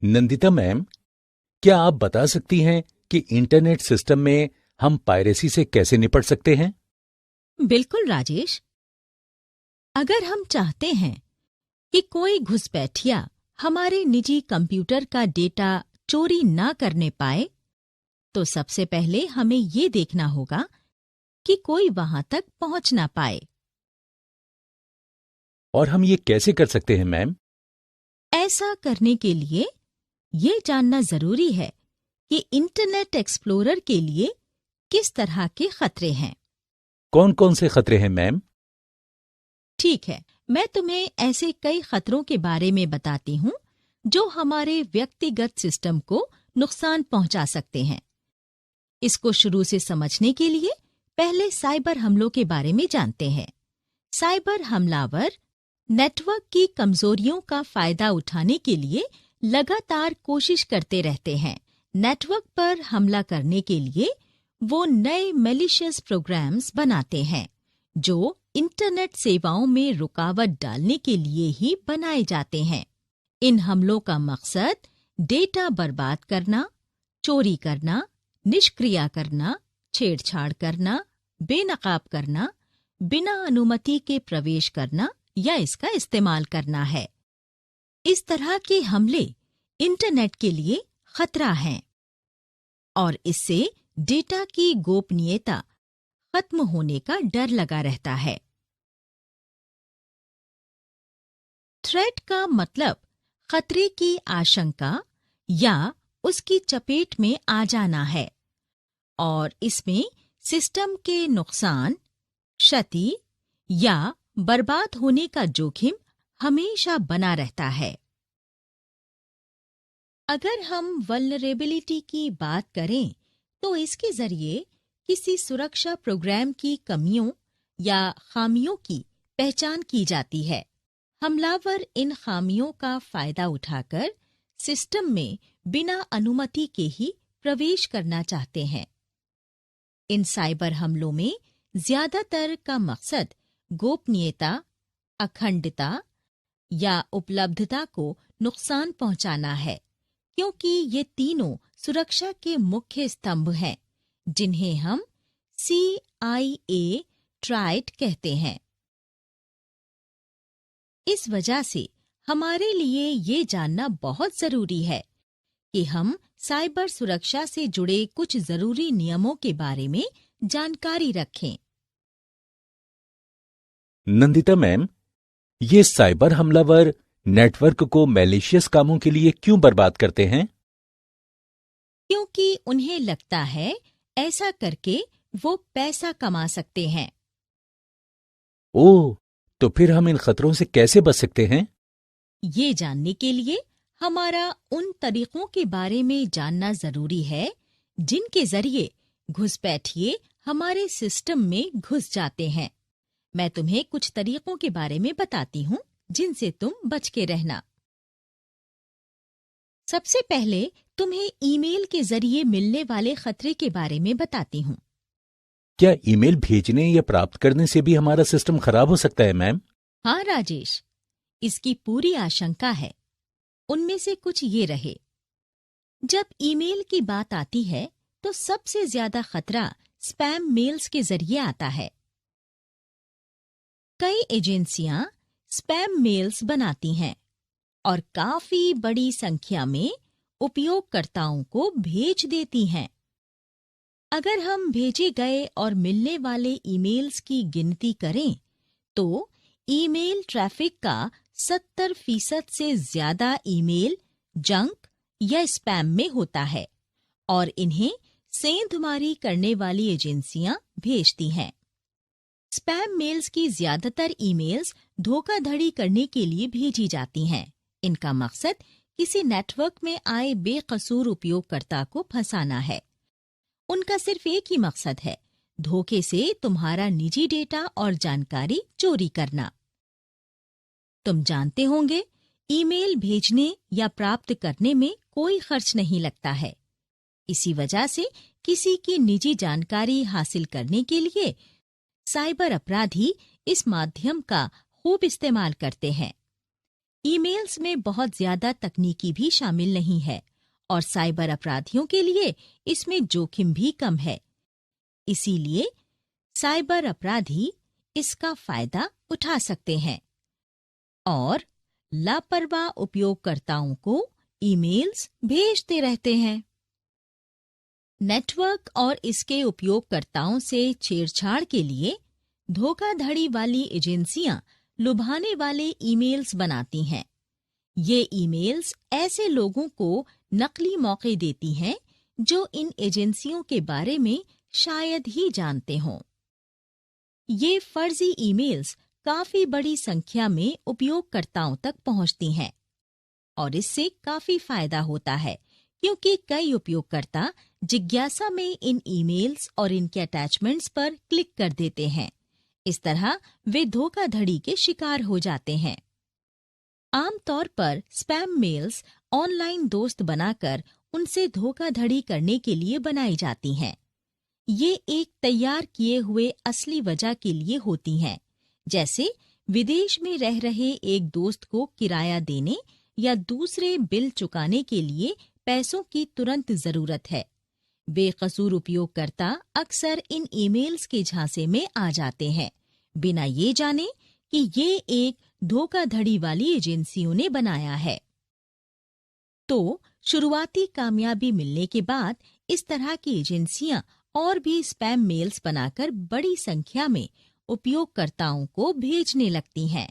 Nandita ma'am, क्या आप बता सकती हैं कि इंटरनेट सिस्टम में हम पायरेसी से कैसे निपट सकते हैं? बिल्कुल राजेश। अगर हम चाहते हैं कि कोई घुसपैठिया हमारे निजी कंप्यूटर का डेटा चोरी ना करने पाए, तो सबसे पहले हमें ये देखना होगा कि कोई वहां तक पहुंच ना पाए। और हम ये कैसे कर सकते हैं मैम? ऐसा करने के लिए ये जानना जरूरी है कि इंटरनेट एक्सप्लोरर के लिए किस तरह के खतरे हैं। कौन कौन से खतरे हैं मैम? ठीक है, मैं तुम्हें ऐसे कई खतरों के बारे में बताती हूँ जो हमारे व्यक्तिगत सिस्टम को नुकसान पहुंचा सकते हैं। इसको शुरू से समझने के लिए पहले साइबर हमलों के बारे में जानते हैं। साइबर हमलावर नेटवर्क की कमजोरियों का फायदा उठाने के लिए लगातार कोशिश करते रहते हैं। नेटवर्क पर हमला करने के लिए वो नए मैलिशियस प्रोग्राम्स बनाते हैं जो इंटरनेट सेवाओं में रुकावट डालने के लिए ही बनाए जाते हैं। इन हमलों का मकसद डेटा बर्बाद करना, चोरी करना, निष्क्रिय करना, छेड़छाड़ करना, बेनकाब करना, बिना अनुमति के प्रवेश करना या इसका इस्तेमाल करना है। इस तरह के हमले इंटरनेट के लिए खतरा हैं और इससे डेटा की गोपनीयता खत्म होने का डर लगा रहता है। थ्रेट का मतलब खतरे की आशंका या उसकी चपेट में आ जाना है और इसमें सिस्टम के नुकसान, क्षति या बर्बाद होने का जोखिम हमेशा बना रहता है। अगर हम वल्नरेबिलिटी की बात करें तो इसके जरिए किसी सुरक्षा प्रोग्राम की कमियों या खामियों की पहचान की जाती है। हमलावर इन खामियों का फायदा उठाकर सिस्टम में बिना अनुमति के ही प्रवेश करना चाहते हैं। इन साइबर हमलों में ज्यादातर का मकसद गोपनीयता, अखंडता या उपलब्धता को नुकसान पहुंचाना है, क्योंकि ये तीनों सुरक्षा के मुख्य स्तंभ हैं, जिन्हें हम CIA ट्राइड कहते हैं। इस वजह से हमारे लिए ये जानना बहुत जरूरी है कि हम साइबर सुरक्षा से जुड़े कुछ जरूरी नियमों के बारे में जानकारी रखें। नंदिता मैम, ये साइबर हमलावर नेटवर्क को मैलिशियस कामों के लिए क्यों बर्बाद करते हैं? क्योंकि उन्हें लगता है ऐसा करके वो पैसा कमा सकते हैं। ओह, तो फिर हम इन खतरों से कैसे बच सकते हैं? ये जानने के लिए हमारा उन तरीकों के बारे में जानना जरूरी है जिनके जरिए घुसपैठिए हमारे सिस्टम में घुस जाते हैं। मैं तुम्हें कुछ तरीकों के बारे में बताती हूँ जिनसे तुम बच के रहना। सबसे पहले तुम्हें ईमेल के जरिए मिलने वाले खतरे के बारे में बताती हूँ। क्या ईमेल भेजने या प्राप्त करने से भी हमारा सिस्टम खराब हो सकता है मैम? हाँ राजेश, इसकी पूरी आशंका है। उनमें से कुछ ये रहे। जब ईमेल की बात आती है तो सबसे ज्यादा खतरा स्पैम मेल्स के जरिए आता है। कई एजेंसियां स्पैम मेल्स बनाती हैं और काफी बड़ी संख्या में उपयोगकर्ताओं को भेज देती हैं। अगर हम भेजे गए और मिलने वाले ईमेल्स की गिनती करें तो ईमेल ट्रैफिक का 70% से ज्यादा ईमेल जंक या स्पैम में होता है और इन्हें सेंधमारी करने वाली एजेंसियां भेजती हैं। स्पैम मेल्स की ज्यादातर ईमेल्स धोखाधड़ी करने के लिए भेजी जाती हैं। इनका मकसद किसी नेटवर्क में आए बेकसूर उपयोगकर्ता को फंसाना है। उनका सिर्फ एक ही मकसद है, धोखे से तुम्हारा निजी डेटा और जानकारी चोरी करना। तुम जानते होंगे, ईमेल भेजने या प्राप्त करने में कोई खर्च नहीं लगता है। इसी वजह से किसी की निजी जानकारी हासिल करने के लिए साइबर अपराधी इस माध्यम का खूब इस्तेमाल करते हैं। ईमेल्स में बहुत ज्यादा तकनीकी भी शामिल नहीं है और साइबर अपराधियों के लिए इसमें जोखिम भी कम है। इसीलिए साइबर अपराधी इसका फायदा उठा सकते हैं और लापरवाह उपयोगकर्ताओं को ईमेल्स भेजते रहते हैं। नेटवर्क और इसके उपयोगकर्ताओं से छेड़छाड़ के लिए धोखाधड़ी वाली एजेंसियां लुभाने वाले ईमेल्स बनाती हैं। ये ईमेल्स ऐसे लोगों को नकली मौके देती हैं जो इन एजेंसियों के बारे में शायद ही जानते हों। ये फर्जी ईमेल्स काफी बड़ी संख्या में उपयोगकर्ताओं तक पहुंचती हैं और इससे काफी फायदा होता है क्योंकि कई उपयोगकर्ता जिज्ञासा में इन ईमेल्स और इनके अटैचमेंट्स पर क्लिक कर देते हैं। इस तरह वे धोखाधड़ी के शिकार हो जाते हैं। आमतौर पर स्पैम मेल्स ऑनलाइन दोस्त बनाकर उनसे धोखाधड़ी करने के लिए बनाई जाती हैं। ये एक तैयार किए हुए असली वजह के लिए होती हैं, जैसे विदेश में रह रहे एक दोस्त को किराया देने या दूसरे बिल चुकाने के लिए पैसों की तुरंत जरूरत है। बेकसूर उपयोगकर्ता अक्सर इन ईमेल्स के झांसे में आ जाते हैं, बिना ये जाने कि ये एक धोखाधड़ी वाली एजेंसियों ने बनाया है। तो शुरुआती कामयाबी मिलने के बाद इस तरह की एजेंसियां और भी स्पैम मेल्स बनाकर बड़ी संख्या में उपयोगकर्ताओं को भेजने लगती हैं।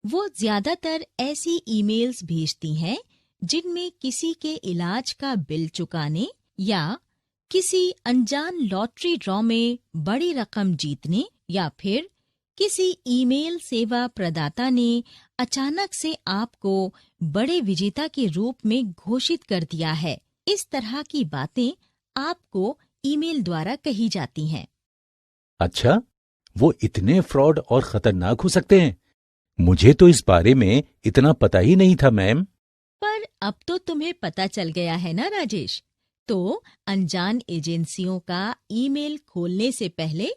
वो ज्यादातर ऐसी ईमेल्स भेजती हैं जिनमें किसी के इलाज का बिल चुकाने या किसी अनजान लॉटरी ड्रॉ में बड़ी रकम जीतने या फिर किसी ईमेल सेवा प्रदाता ने अचानक से आपको बड़े विजेता के रूप में घोषित कर दिया है। इस तरह की बातें आपको ईमेल द्वारा कही जाती हैं। अच्छा, वो इतने फ्रॉड और खतरनाक हो सकते हैं? मुझे तो इस बारे में इतना पता ही नहीं था मैम। पर अब तो तुम्हें पता चल गया है ना राजेश। तो अनजान एजेंसियों का ईमेल खोलने से पहले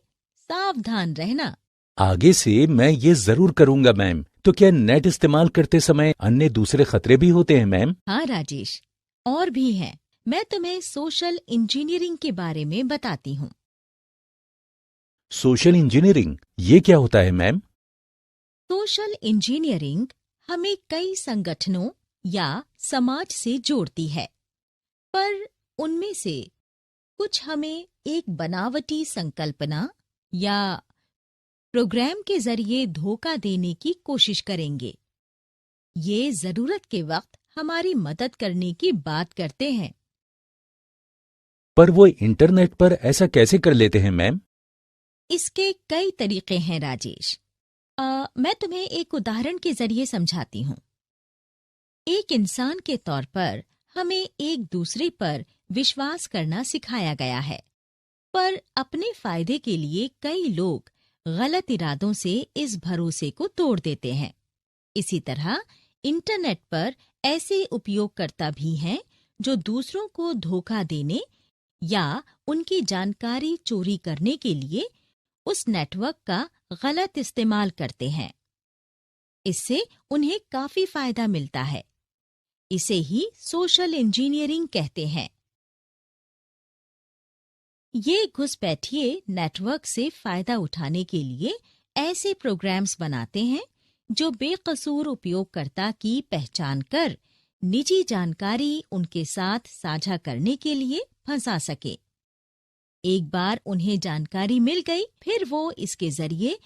सावधान रहना। आगे से मैं ये जरूर करूंगा मैम। तो क्या नेट इस्तेमाल करते समय अन्य दूसरे खतरे भी होते हैं मैम? हाँ राजेश, और भी हैं। मैं तुम्हें सोशल इंजीनियरिंग के बारे में बताती हूँ। सोशल इंजीनियरिंग ये क्या होता है मैम? सोशल इंजीनियरिंग हमें कई संगठनों या समाज से जोड़ती है, पर उनमें से कुछ हमें एक बनावटी संकल्पना या प्रोग्राम के जरिए धोखा देने की कोशिश करेंगे। ये जरूरत के वक्त हमारी मदद करने की बात करते हैं। पर वो इंटरनेट पर ऐसा कैसे कर लेते हैं मैम? इसके कई तरीके हैं राजेश। मैं तुम्हें एक उदाहरण के जरिए समझाती हूँ। एक इंसान के तौर पर हमें एक दूसरे पर विश्वास करना सिखाया गया है, पर अपने फायदे के लिए कई लोग गलत इरादों से इस भरोसे को तोड़ देते हैं। इसी तरह इंटरनेट पर ऐसे उपयोगकर्ता भी हैं जो दूसरों को धोखा देने या उनकी जानकारी चोरी करने के लिए उस नेटवर्क का गलत इस्तेमाल करते हैं। इससे उन्हें काफी फायदा मिलता है। इसे ही सोशल इंजीनियरिंग कहते हैं। ये घुसपैठिए नेटवर्क से फायदा उठाने के लिए ऐसे प्रोग्राम्स बनाते हैं जो बेकसूर उपयोगकर्ता की पहचान कर निजी जानकारी उनके साथ साझा करने के लिए फंसा सके। एक बार उन्हें जानकारी मिल गई, फिर वो इसके जरिए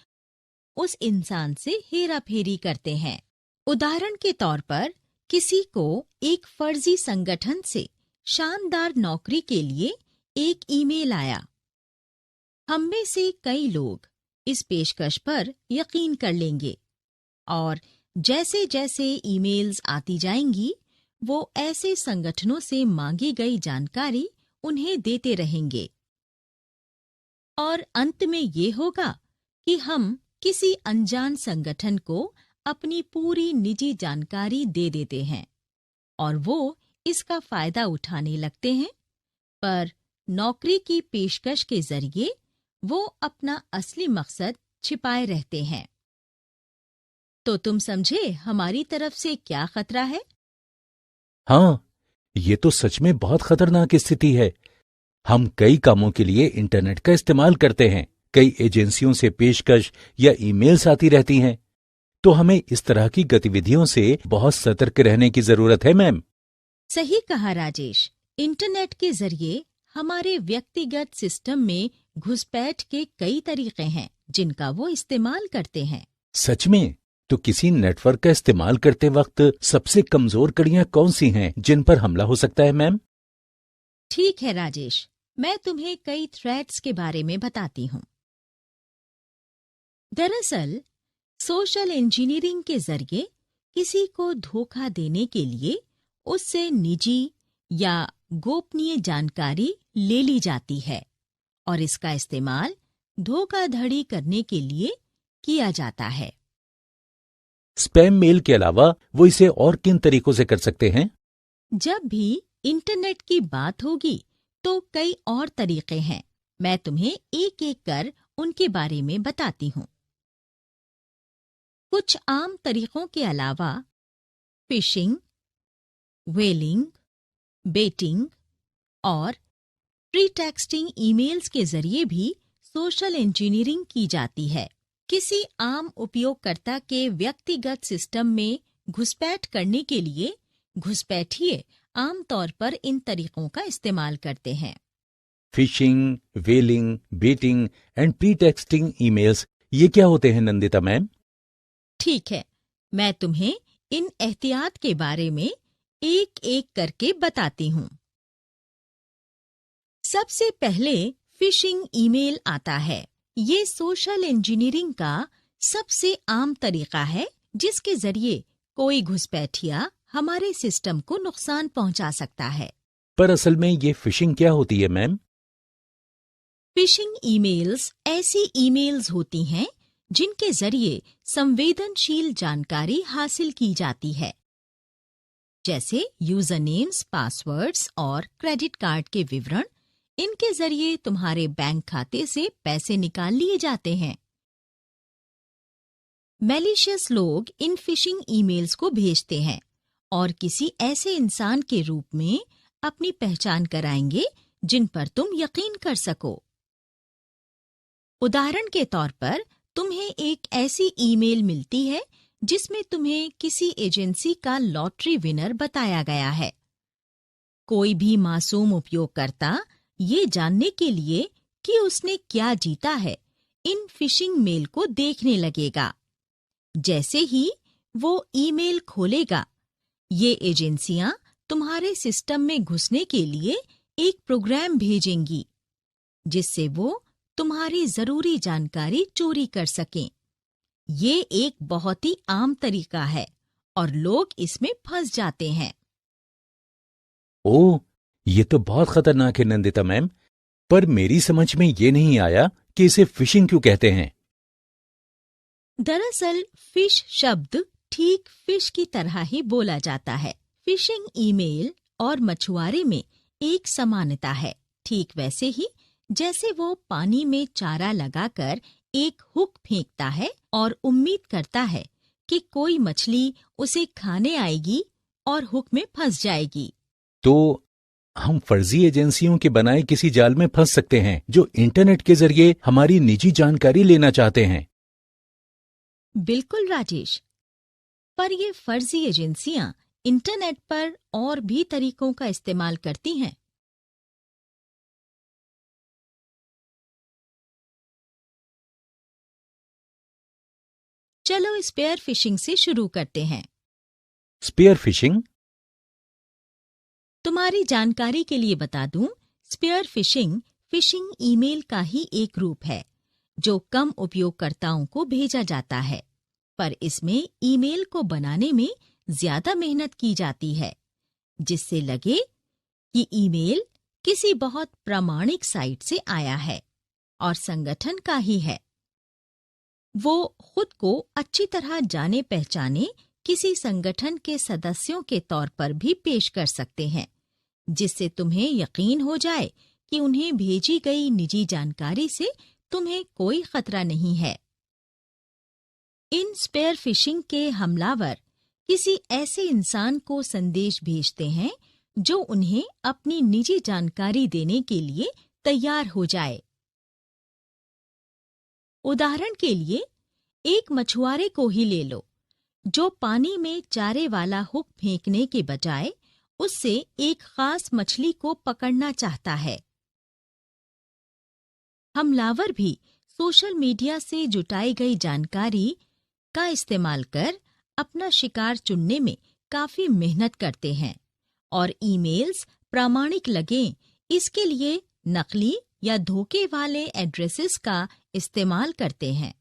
उस इंसान से हेराफेरी करते हैं। उदाहरण के तौर पर किसी को एक फर्जी संगठन से शानदार नौकरी के लिए एक ईमेल आया। हम में से कई लोग इस पेशकश पर यकीन कर लेंगे और जैसे जैसे ईमेल्स आती जाएंगी, वो ऐसे संगठनों से मांगी गई जानकारी उन्हें देते रहेंगे और अंत में ये होगा कि हम किसी अनजान संगठन को अपनी पूरी निजी जानकारी दे देते हैं और वो इसका फायदा उठाने लगते हैं। पर नौकरी की पेशकश के जरिए वो अपना असली मकसद छिपाए रहते हैं। तो तुम समझे हमारी तरफ से क्या खतरा है? हाँ, ये तो सच में बहुत खतरनाक स्थिति है। हम कई कामों के लिए इंटरनेट का इस्तेमाल करते हैं। कई एजेंसियों से पेशकश या ईमेल्स आती रहती हैं। तो हमें इस तरह की गतिविधियों से बहुत सतर्क रहने की जरूरत है, मैम। सही कहा राजेश। इंटरनेट के जरिए हमारे व्यक्तिगत सिस्टम में घुसपैठ के कई तरीके हैं जिनका वो इस्तेमाल करते हैं। सच में? तो किसी नेटवर्क का इस्तेमाल करते वक्त सबसे कमजोर कड़ियां कौन सी हैं जिन पर हमला हो सकता है, मैम? ठीक है राजेश, मैं तुम्हें कई थ्रेट्स के बारे में बताती हूँ। दरअसल सोशल इंजीनियरिंग के जरिए किसी को धोखा देने के लिए उससे निजी या गोपनीय जानकारी ले ली जाती है और इसका इस्तेमाल धोखाधड़ी करने के लिए किया जाता है। स्पैम मेल के अलावा वो इसे और किन तरीकों से कर सकते हैं? जब भी इंटरनेट की बात होगी तो कई और तरीके हैं। मैं तुम्हें एक एक कर उनके बारे में बताती हूँ। कुछ आम तरीकों के अलावा फिशिंग, व्हेलिंग, बेटिंग और प्रीटेक्स्टिंग ईमेल्स के जरिए भी सोशल इंजीनियरिंग की जाती है। किसी आम उपयोगकर्ता के व्यक्तिगत सिस्टम में घुसपैठ करने के लिए घुसपैठिए आमतौर पर इन तरीकों का इस्तेमाल करते हैं। Phishing, whaling, baiting and pretexting emails, ये क्या होते हैं नंदिता मैम? ठीक है, मैं तुम्हें इन एहतियात के बारे में एक एक करके बताती हूँ। सबसे पहले फिशिंग ईमेल आता है। ये सोशल इंजीनियरिंग का सबसे आम तरीका है जिसके जरिए कोई घुसपैठिया हमारे सिस्टम को नुकसान पहुंचा सकता है। पर असल में ये फिशिंग क्या होती है, मैम? फिशिंग ईमेल्स ऐसी ईमेल्स होती हैं जिनके जरिए संवेदनशील जानकारी हासिल की जाती है, जैसे यूजर नेम्स, पासवर्ड्स और क्रेडिट कार्ड के विवरण। इनके जरिए तुम्हारे बैंक खाते से पैसे निकाल लिए जाते हैं। मैलिशियस लोग इन फिशिंग ईमेल्स को भेजते हैं और किसी ऐसे इंसान के रूप में अपनी पहचान कराएंगे जिन पर तुम यकीन कर सको। उदाहरण के तौर पर तुम्हें एक ऐसी ईमेल मिलती है जिसमें तुम्हें किसी एजेंसी का लॉटरी विनर बताया गया है। कोई भी मासूम उपयोगकर्ता ये जानने के लिए कि उसने क्या जीता है, इन फिशिंग मेल को देखने लगेगा। जैसे ही वो ईमेल खोलेगा, ये एजेंसियां तुम्हारे सिस्टम में घुसने के लिए एक प्रोग्राम भेजेंगी जिससे वो तुम्हारी जरूरी जानकारी चोरी कर सकें। ये एक बहुत ही आम तरीका है और लोग इसमें फंस जाते हैं। ओह, ये तो बहुत खतरनाक है नंदिता मैम। पर मेरी समझ में ये नहीं आया कि इसे फिशिंग क्यों कहते हैं। दरअसल फिश शब्द ठीक फिश की तरह ही बोला जाता है। फिशिंग ईमेल और मछुआरे में एक समानता है, ठीक वैसे ही जैसे वो पानी में चारा लगाकर एक हुक फेंकता है और उम्मीद करता है कि कोई मछली उसे खाने आएगी और हुक में फंस जाएगी। तो हम फर्जी एजेंसियों के बनाए किसी जाल में फंस सकते हैं जो इंटरनेट के जरिए हमारी निजी जानकारी लेना चाहते हैं। बिल्कुल राजेश, पर ये फर्जी एजेंसियां इंटरनेट पर और भी तरीकों का इस्तेमाल करती हैं। चलो स्पेयर फिशिंग से शुरू करते हैं। Spear phishing? तुम्हारी जानकारी के लिए बता दूं, स्पेयर फिशिंग फिशिंग ईमेल का ही एक रूप है जो कम उपयोगकर्ताओं को भेजा जाता है, पर इसमें ईमेल को बनाने में ज्यादा मेहनत की जाती है जिससे लगे कि ईमेल किसी बहुत प्रामाणिक साइट से आया है और संगठन का ही है। वो खुद को अच्छी तरह जाने पहचाने किसी संगठन के सदस्यों के तौर पर भी पेश कर सकते हैं जिससे तुम्हें यकीन हो जाए कि उन्हें भेजी गई निजी जानकारी से तुम्हें कोई खतरा नहीं है। इन स्पेयर फिशिंग के हमलावर किसी ऐसे इंसान को संदेश भेजते हैं जो उन्हें अपनी निजी जानकारी देने के लिए तैयार हो जाए। उदाहरण के लिए, एक मछुआरे को ही ले लो, जो पानी में चारे वाला हुक फेंकने के बजाय उससे एक खास मछली को पकड़ना चाहता है। हमलावर भी सोशल मीडिया से जुटाई गई जानकारी का इस्तेमाल कर अपना शिकार चुनने में काफी मेहनत करते हैं और ईमेल्स प्रामाणिक लगें इसके लिए नकली या धोखे वाले एड्रेसेस का इस्तेमाल करते हैं।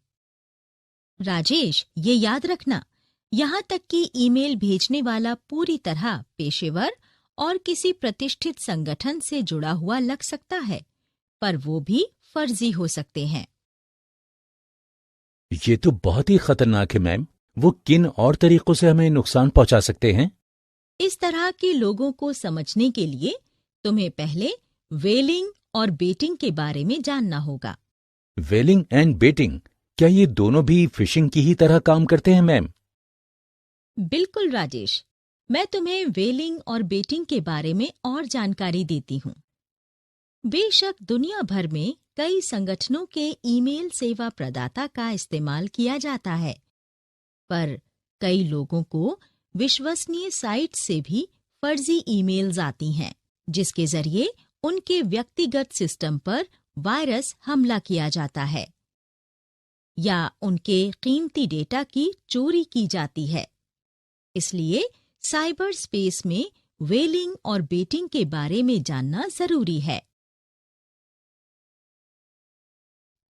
राजेश, ये याद रखना, यहाँ तक कि ईमेल भेजने वाला पूरी तरह पेशेवर और किसी प्रतिष्ठित संगठन से जुड़ा हुआ लग सकता है, पर वो भी फर्जी हो सकते हैं। ये तो बहुत ही खतरनाक है मैम। वो किन और तरीकों से हमें नुकसान पहुंचा सकते हैं? इस तरह के लोगों को समझने के लिए तुम्हें पहले वेलिंग और बेटिंग के बारे में जानना होगा। वेलिंग एंड बेटिंग, क्या ये दोनों भी फिशिंग की ही तरह काम करते हैं मैम? बिल्कुल राजेश, मैं तुम्हें वेलिंग और बेटिंग के बारे में और जानकारी देती हूँ। बेशक दुनिया भर में कई संगठनों के ईमेल सेवा प्रदाता का इस्तेमाल किया जाता है, पर कई लोगों को विश्वसनीय साइट से भी फर्जी ईमेल्स आती हैं, जिसके जरिए उनके व्यक्तिगत सिस्टम पर वायरस हमला किया जाता है या उनके कीमती डेटा की चोरी की जाती है। इसलिए साइबर स्पेस में वेलिंग और बेटिंग के बारे में जानना जरूरी है।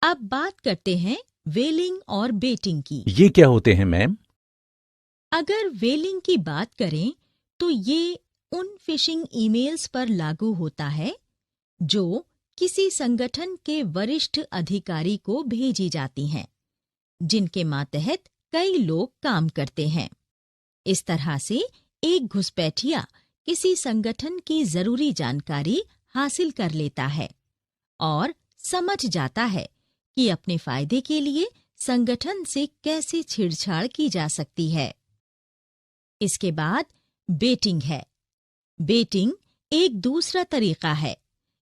अब बात करते हैं वेलिंग और बेटिंग की। ये क्या होते हैं मैम? अगर वेलिंग की बात करें तो ये उन फिशिंग ईमेल्स पर लागू होता है जो किसी संगठन के वरिष्ठ अधिकारी को भेजी जाती हैं, जिनके मातहत कई लोग काम करते हैं। इस तरह से एक घुसपैठिया किसी संगठन की जरूरी जानकारी हासिल कर लेता है और समझ जाता है कि अपने फायदे के लिए संगठन से कैसे छेड़छाड़ की जा सकती है। इसके बाद बेटिंग है। बेटिंग एक दूसरा तरीका है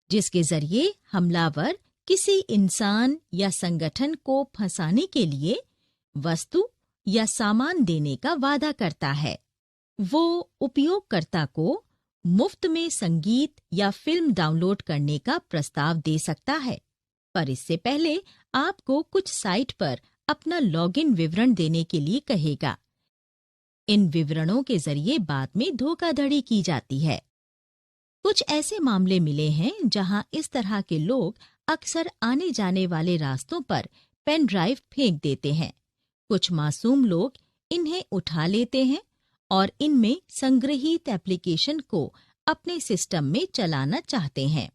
जिसके जरिए हमलावर किसी इंसान या संगठन को फंसाने के लिए वस्तु या सामान देने का वादा करता है। वो उपयोगकर्ता को मुफ्त में संगीत या फिल्म डाउनलोड करने का प्रस्ताव दे सकता है, पर इससे पहले आपको कुछ साइट पर अपना लॉगिन विवरण देने के लिए कहेगा। इन विवरणों के जरिए बाद में धोखाधड़ी की जाती है। कुछ ऐसे मामले मिले हैं जहां इस तरह के लोग अक्सर आने जाने वाले रास्तों पर पेन ड्राइव फेंक देते हैं। कुछ मासूम लोग इन्हें उठा लेते हैं और इनमें संग्रहीत एप्लीकेशन को अपने सिस्टम में चलाना चाहते हैं।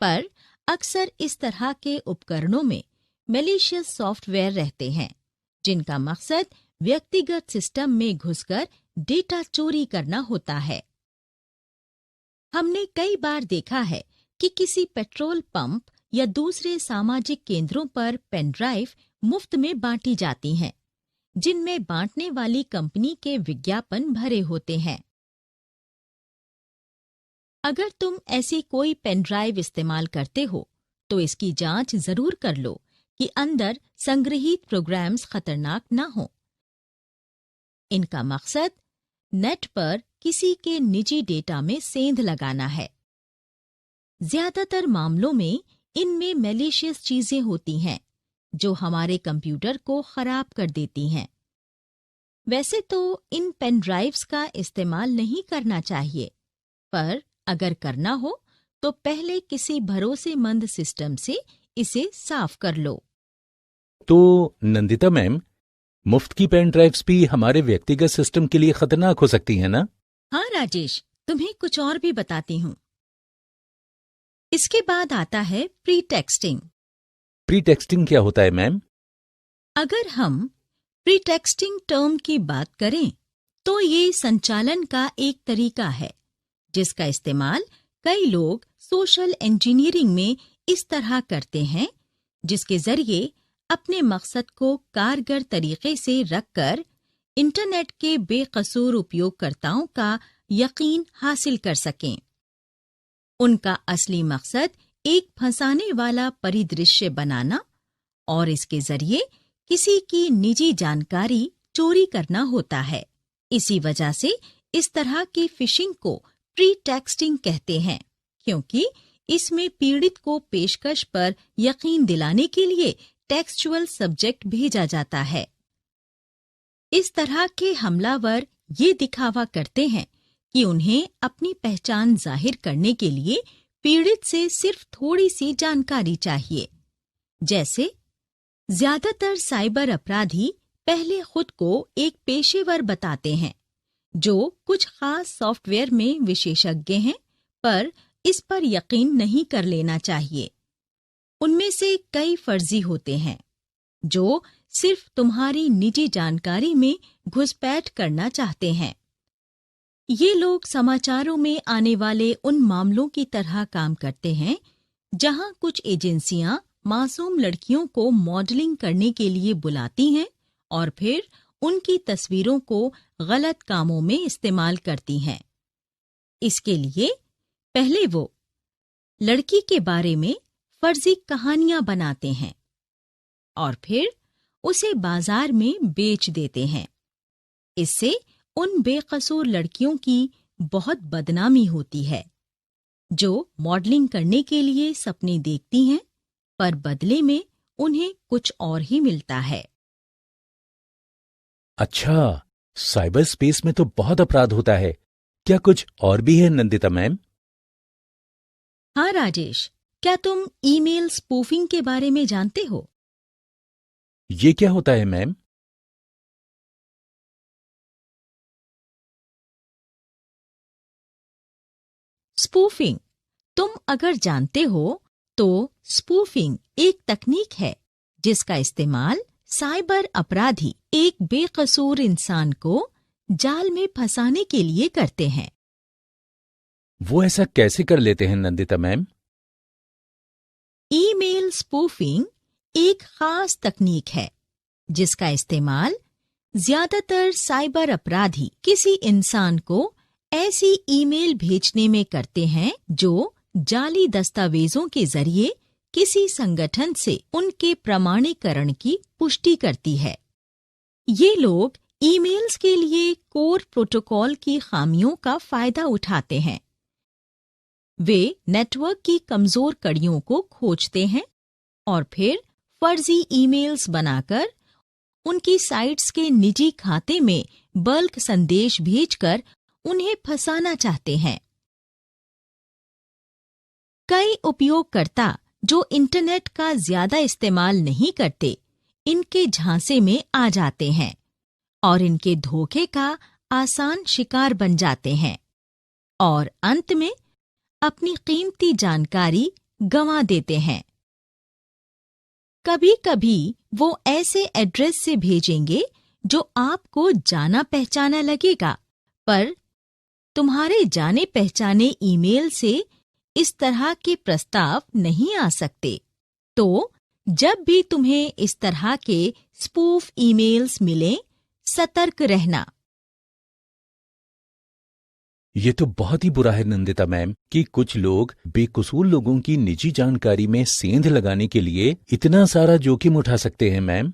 पर अक्सर इस तरह के उपकरणों में मैलिशियस सॉफ्टवेयर रहते हैं, जिनका मकसद व्यक्तिगत सिस्टम में घुसकर डेटा चोरी करना होता है। हमने कई बार देखा है कि किसी पेट्रोल पंप या दूसरे सामाजिक केंद्रों पर पेन ड्राइव मुफ्त में बांटी जाती हैं, जिनमें बांटने वाली कंपनी के विज्ञापन भरे होते हैं। अगर तुम ऐसी कोई पेन ड्राइव इस्तेमाल करते हो तो इसकी जांच जरूर कर लो कि अंदर संग्रहीत प्रोग्राम्स खतरनाक न हो। इनका मकसद नेट पर किसी के निजी डेटा में सेंध लगाना है। ज्यादातर मामलों में इनमें मैलिशियस चीजें होती हैं जो हमारे कंप्यूटर को खराब कर देती हैं। वैसे तो इन पेन ड्राइव्स का इस्तेमाल नहीं करना चाहिए, पर अगर करना हो तो पहले किसी भरोसेमंद सिस्टम से इसे साफ कर लो। तो नंदिता मैम, मुफ्त की पेन ड्राइव्स भी हमारे व्यक्तिगत सिस्टम के लिए खतरनाक हो सकती हैं ना? हाँ राजेश, तुम्हें कुछ और भी बताती हूँ। इसके बाद आता है प्री टेक्सटिंग। प्री टेक्सटिंग क्या होता है मैम? अगर हम प्री टेक्सटिंग टर्म की बात करें तो ये संचालन का एक तरीका है जिसका इस्तेमाल कई लोग सोशल इंजीनियरिंग में इस तरह करते हैं, जिसके जरिए अपने मकसद को कारगर तरीके से रखकर इंटरनेट के बेकसूर उपयोगकर्ताओं का यकीन हासिल कर सकें। उनका असली मकसद एक फंसाने वाला परिदृश्य बनाना और इसके जरिए किसी की निजी जानकारी चोरी करना होता है। इसी वजह से इस तरह की फिशिंग को प्री टेक्स्टिंग कहते हैं, क्योंकि इसमें पीड़ित को पेशकश पर यकीन दिलाने के लिए टेक्सचुअल सब्जेक्ट भेजा जाता है। इस तरह के हमलावर ये दिखावा करते हैं कि उन्हें अपनी पहचान जाहिर करने के लिए पीड़ित से सिर्फ थोड़ी सी जानकारी चाहिए। जैसे ज्यादातर साइबर अपराधी पहले खुद को एक पेशेवर बताते हैं जो कुछ खास सॉफ्टवेयर में विशेषज्ञ हैं, पर इस पर यकीन नहीं कर लेना चाहिए। उनमें से कई फर्जी होते हैं जो सिर्फ तुम्हारी निजी जानकारी में घुसपैठ करना चाहते हैं। ये लोग समाचारों में आने वाले उन मामलों की तरह काम करते हैं जहां कुछ एजेंसियां मासूम लड़कियों को मॉडलिंग करने के लिए बुलाती हैं और फिर उनकी तस्वीरों को गलत कामों में इस्तेमाल करती हैं। इसके लिए पहले वो लड़की के बारे में फर्जी कहानियां बनाते हैं और फिर उसे बाजार में बेच देते हैं। इससे उन बेकसूर लड़कियों की बहुत बदनामी होती है जो मॉडलिंग करने के लिए सपने देखती हैं, पर बदले में उन्हें कुछ और ही मिलता है। अच्छा, साइबर स्पेस में तो बहुत अपराध होता है। क्या कुछ और भी है नंदिता मैम? हाँ राजेश, क्या तुम ईमेल स्पूफिंग के बारे में जानते हो? ये क्या होता है मैम? स्पूफिंग तुम अगर जानते हो तो स्पूफिंग एक तकनीक है जिसका इस्तेमाल साइबर अपराधी एक बेकसूर इंसान को जाल में फंसाने के लिए करते हैं। वो ऐसा कैसे कर लेते हैं नंदिता मैम? ईमेल स्पूफिंग एक खास तकनीक है जिसका इस्तेमाल ज्यादातर साइबर अपराधी किसी इंसान को ऐसी ईमेल भेजने में करते हैं जो जाली दस्तावेजों के जरिए किसी संगठन से उनके प्रमाणीकरण की पुष्टि करती है। ये लोग ईमेल्स के लिए कोर प्रोटोकॉल की खामियों का फायदा उठाते हैं। वे नेटवर्क की कमजोर कड़ियों को खोजते हैं और फिर फर्जी ईमेल्स बनाकर उनकी साइट्स के निजी खाते में बल्क संदेश भेजकर उन्हें फंसाना चाहते हैं। कई उपयोगकर्ता जो इंटरनेट का ज्यादा इस्तेमाल नहीं करते, इनके झांसे में आ जाते हैं और इनके धोखे का आसान शिकार बन जाते हैं और अंत में अपनी कीमती जानकारी गंवा देते हैं। कभी कभी वो ऐसे एड्रेस से भेजेंगे जो आपको जाना पहचाना लगेगा, पर तुम्हारे जाने पहचाने ईमेल से इस तरह के प्रस्ताव नहीं आ सकते। तो जब भी तुम्हें इस तरह के स्पूफ ईमेल्स मिलें, सतर्क रहना। ये तो बहुत ही बुरा है नंदिता मैम कि कुछ लोग बेकसूर लोगों की निजी जानकारी में सेंध लगाने के लिए इतना सारा जोखिम उठा सकते हैं मैम।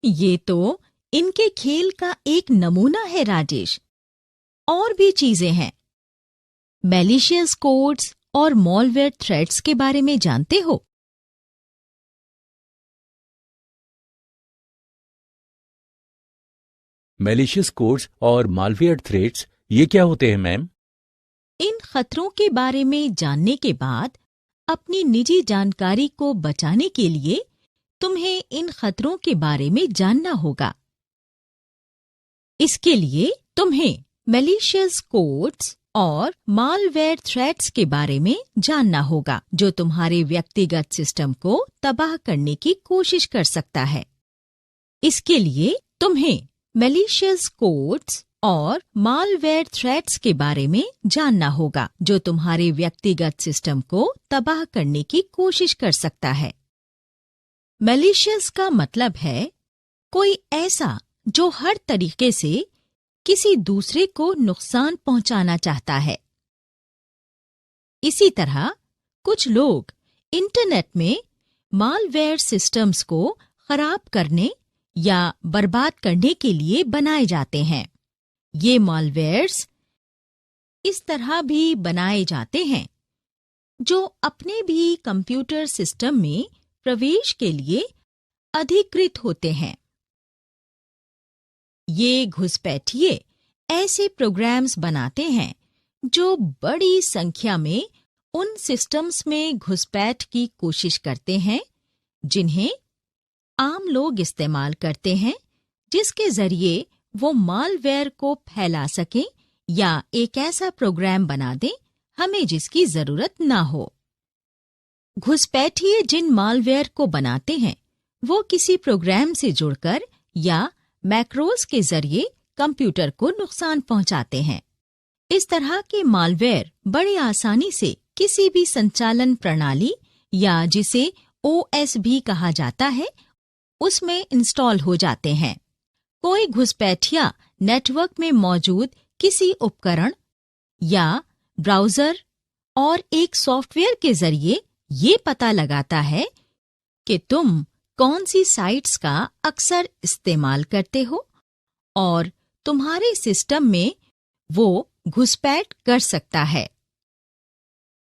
ये तो इनके खेल का एक नमूना है राजेश। और भी चीजें हैं। मैलिशियस कोड्स और मॉलवेयर थ्रेड्स के बारे में जानते हो? मैलिशियस कोड्स और मालवेयर थ्रेड्स ये क्या होते हैं मैम? इन खतरों के बारे में जानने के बाद अपनी निजी जानकारी को बचाने के लिए तुम्हें इन खतरों के बारे में जानना होगा। इसके लिए तुम्हें मैलिशियस कोड्स और मालवेयर थ्रेड्स के बारे में जानना होगा जो तुम्हारे व्यक्तिगत सिस्टम को तबाह करने की कोशिश कर सकता है। इसके लिए तुम्हें मैलिशियस कोड्स और मालवेयर थ्रेड्स के बारे में जानना होगा जो तुम्हारे व्यक्तिगत सिस्टम को तबाह करने की कोशिश कर सकता है। मैलिशियस का मतलब है कोई ऐसा जो हर तरीके से किसी दूसरे को नुकसान पहुंचाना चाहता है। इसी तरह कुछ लोग इंटरनेट में मालवेयर सिस्टम्स को खराब करने या बर्बाद करने के लिए बनाए जाते हैं। ये मालवेयर्स इस तरह भी बनाए जाते हैं जो अपने भी कंप्यूटर सिस्टम में प्रवेश के लिए अधिकृत होते हैं। ये घुसपैठिए ऐसे प्रोग्राम्स बनाते हैं जो बड़ी संख्या में उन सिस्टम्स में घुसपैठ की कोशिश करते हैं जिन्हें आम लोग इस्तेमाल करते हैं, जिसके जरिए वो मालवेयर को फैला सकें या एक ऐसा प्रोग्राम बना दें हमें जिसकी जरूरत ना हो। घुसपैठिए जिन मालवेयर को बनाते हैं वो किसी प्रोग्राम से जुड़कर या मैक्रोस के जरिए कंप्यूटर को नुकसान पहुंचाते हैं। इस तरह के मालवेयर बड़ी आसानी से किसी भी संचालन प्रणाली या जिसे ओएस भी कहा जाता है उसमें इंस्टॉल हो जाते हैं। कोई घुसपैठिया नेटवर्क में मौजूद किसी उपकरण या ब्राउज़र और एक सॉफ्टवेयर के जरिए ये पता लगाता है कि तुम कौन सी साइट्स का अक्सर इस्तेमाल करते हो और तुम्हारे सिस्टम में वो घुसपैठ कर सकता है।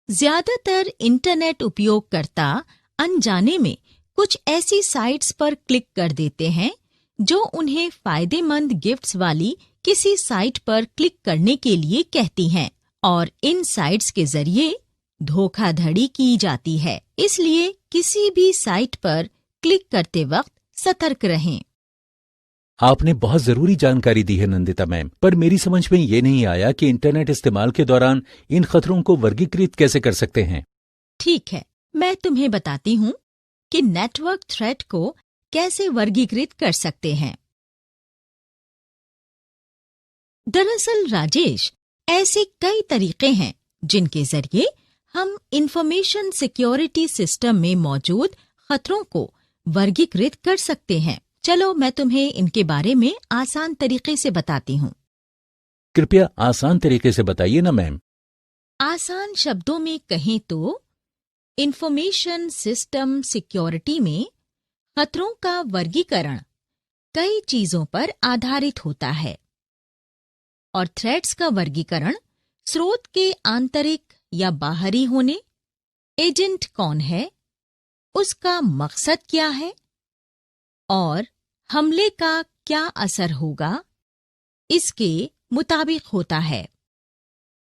ज्यादातर इंटरनेट उपयोगकर्ता अनजाने में कुछ ऐसी साइट्स पर क्लिक कर देते हैं जो उन्हें फायदेमंद गिफ्ट्स वाली किसी साइट पर क्लिक करने के लिए कहती हैं और इन साइट्स के जरिए धोखाधड़ी की जाती है। इसलिए किसी भी साइट पर क्लिक करते वक्त सतर्क रहें। आपने बहुत जरूरी जानकारी दी है नंदिता मैम, पर मेरी समझ में ये नहीं आया कि इंटरनेट इस्तेमाल के दौरान इन खतरों को वर्गीकृत कैसे कर सकते हैं। ठीक है, मैं तुम्हें बताती हूँ कि नेटवर्क थ्रेट को कैसे वर्गीकृत कर सकते हैं। दरअसल राजेश, ऐसे कई तरीके हैं जिनके जरिए हम इंफॉर्मेशन सिक्योरिटी सिस्टम में मौजूद खतरों को वर्गीकृत कर सकते हैं। चलो मैं तुम्हें इनके बारे में आसान तरीके से बताती हूँ। कृपया आसान तरीके से बताइए ना मैम। आसान शब्दों में कहें तो इंफॉर्मेशन सिस्टम सिक्योरिटी में खतरों का वर्गीकरण कई चीजों पर आधारित होता है और थ्रेट्स का वर्गीकरण स्रोत के आंतरिक या बाहरी होने, एजेंट कौन है, उसका मकसद क्या है और हमले का क्या असर होगा, इसके मुताबिक होता है।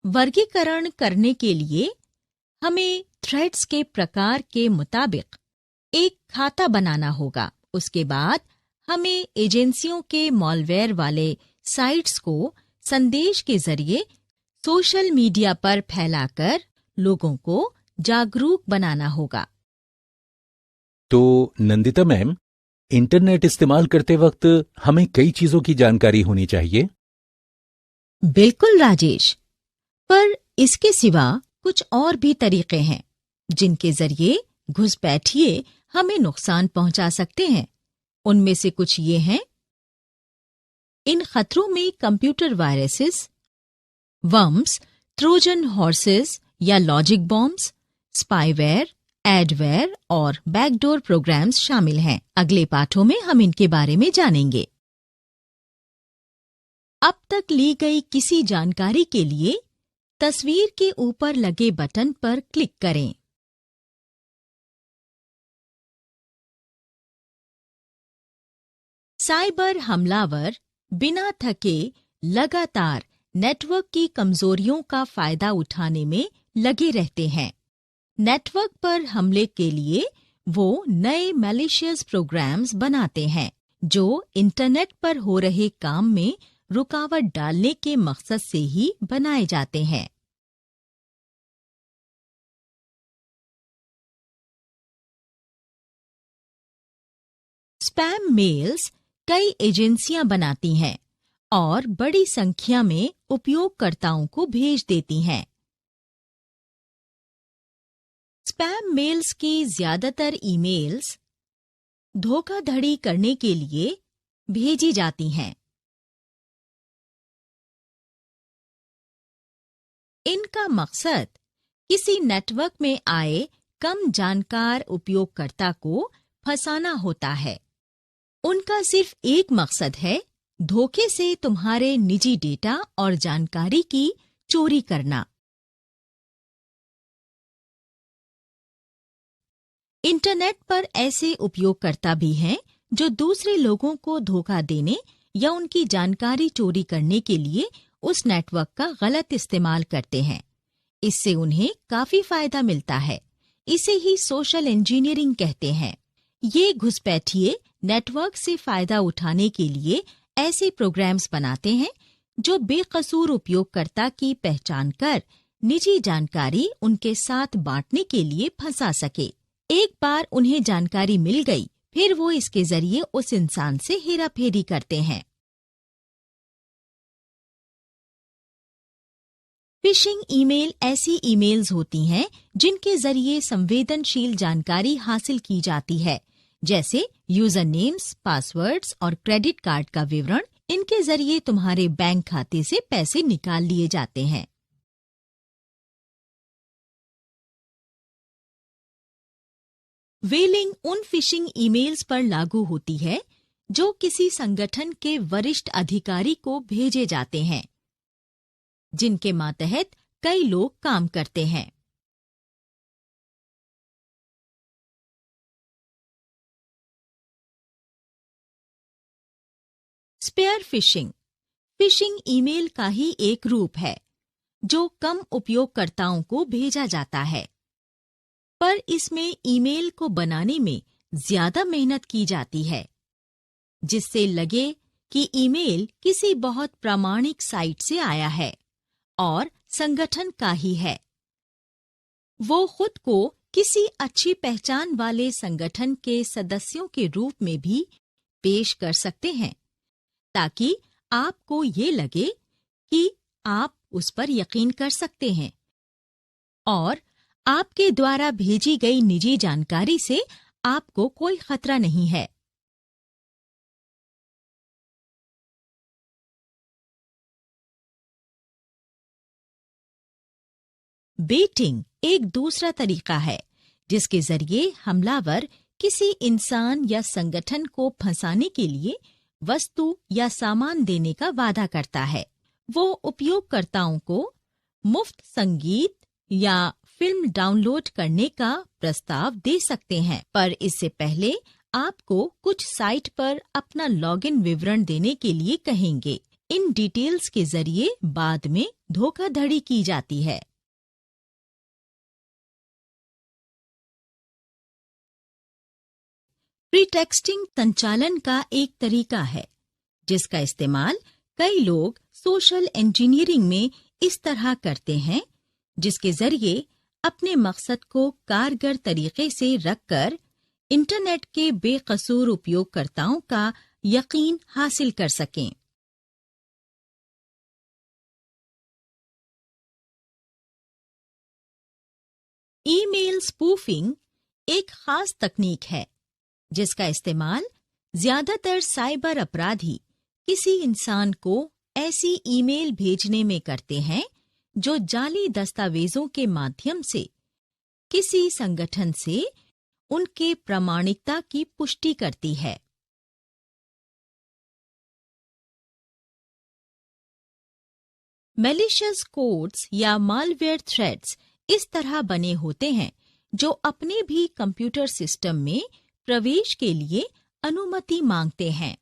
वर्गीकरण करने के लिए हमें थ्रेड्स के प्रकार के मुताबिक एक खाता बनाना होगा। उसके बाद हमें एजेंसियों के मॉलवेयर वाले साइट्स को संदेश के जरिए सोशल मीडिया पर फैलाकर लोगों को जागरूक बनाना होगा। तो नंदिता मैम, इंटरनेट इस्तेमाल करते वक्त हमें कई चीजों की जानकारी होनी चाहिए। बिल्कुल राजेश, पर इसके सिवा कुछ और भी तरीके हैं जिनके जरिए घुसपैठिए हमें नुकसान पहुंचा सकते हैं। उनमें से कुछ ये हैं। इन खतरों में computer viruses, worms, Trojan horses या लॉजिक बॉम्ब्स, स्पाईवेयर, एडवेयर और बैकडोर प्रोग्राम्स शामिल हैं। अगले पाठों में हम इनके बारे में जानेंगे। अब तक ली गई किसी जानकारी के लिए तस्वीर के ऊपर लगे बटन पर क्लिक करें। साइबर हमलावर बिना थके लगातार नेटवर्क की कमजोरियों का फायदा उठाने में लगे रहते हैं। नेटवर्क पर हमले के लिए वो नए मैलिशियस प्रोग्राम्स बनाते हैं जो इंटरनेट पर हो रहे काम में रुकावट डालने के मकसद से ही बनाए जाते हैं। स्पैम मेल्स कई एजेंसियां बनाती हैं और बड़ी संख्या में उपयोगकर्ताओं को भेज देती हैं। स्पैम मेल्स की ज्यादातर ईमेल्स धोखाधड़ी करने के लिए भेजी जाती हैं। इनका मकसद किसी नेटवर्क में आए कम जानकार उपयोगकर्ता को फंसाना होता है। उनका सिर्फ एक मकसद है, धोखे से तुम्हारे निजी डेटा और जानकारी की चोरी करना। इंटरनेट पर ऐसे उपयोगकर्ता भी हैं जो दूसरे लोगों को धोखा देने या उनकी जानकारी चोरी करने के लिए उस नेटवर्क का गलत इस्तेमाल करते हैं। इससे उन्हें काफी फायदा मिलता है। इसे ही सोशल इंजीनियरिंग कहते हैं। ये घुसपैठिए नेटवर्क से फायदा उठाने के लिए ऐसे प्रोग्राम्स बनाते हैं जो बेकसूर उपयोगकर्ता की पहचान कर निजी जानकारी उनके साथ बांटने के लिए फंसा सके। एक बार उन्हें जानकारी मिल गई, फिर वो इसके जरिए उस इंसान से हेराफेरी करते हैं। फिशिंग ईमेल ऐसी ईमेल्स होती हैं जिनके जरिए संवेदनशील जानकारी हासिल की जाती है, जैसे यूजर नेम्स, पासवर्ड्स और क्रेडिट कार्ड का विवरण। इनके जरिए तुम्हारे बैंक खाते से पैसे निकाल लिए जाते हैं। वेलिंग उन फिशिंग ईमेल्स पर लागू होती है जो किसी संगठन के वरिष्ठ अधिकारी को भेजे जाते हैं, जिनके मातहत कई लोग काम करते हैं। स्पेयर फिशिंग फिशिंग ईमेल का ही एक रूप है जो कम उपयोगकर्ताओं को भेजा जाता है, पर इसमें ईमेल को बनाने में ज्यादा मेहनत की जाती है, जिससे लगे कि ईमेल किसी बहुत प्रामाणिक साइट से आया है और संगठन का ही है। वो खुद को किसी अच्छी पहचान वाले संगठन के सदस्यों के रूप में भी पेश कर सकते हैं, ताकि आपको ये लगे कि आप उस पर यकीन कर सकते हैं और आपके द्वारा भेजी गई निजी जानकारी से आपको कोई खतरा नहीं है। बेटिंग एक दूसरा तरीका है जिसके जरिए हमलावर किसी इंसान या संगठन को फंसाने के लिए वस्तु या सामान देने का वादा करता है। वो उपयोगकर्ताओं को मुफ्त संगीत या फिल्म डाउनलोड करने का प्रस्ताव दे सकते हैं, पर इससे पहले आपको कुछ साइट पर अपना लॉगिन विवरण देने के लिए कहेंगे। इन डिटेल्स के जरिए बाद में धोखाधड़ी की जाती है। प्रीटेक्स्टिंग संचालन का एक तरीका है जिसका इस्तेमाल कई लोग सोशल इंजीनियरिंग में इस तरह करते हैं, जिसके जरिए अपने मकसद को कारगर तरीके से रखकर इंटरनेट के बेकसूर उपयोगकर्ताओं का यकीन हासिल कर सकें। ईमेल स्पूफिंग एक खास तकनीक है जिसका इस्तेमाल ज्यादातर साइबर अपराधी किसी इंसान को ऐसी ईमेल भेजने में करते हैं जो जाली दस्तावेजों के माध्यम से किसी संगठन से उनके प्रामाणिकता की पुष्टि करती है। मैलिशियस कोड्स या मालवेयर थ्रेड्स इस तरह बने होते हैं जो अपने भी कंप्यूटर सिस्टम में प्रवेश के लिए अनुमति मांगते हैं।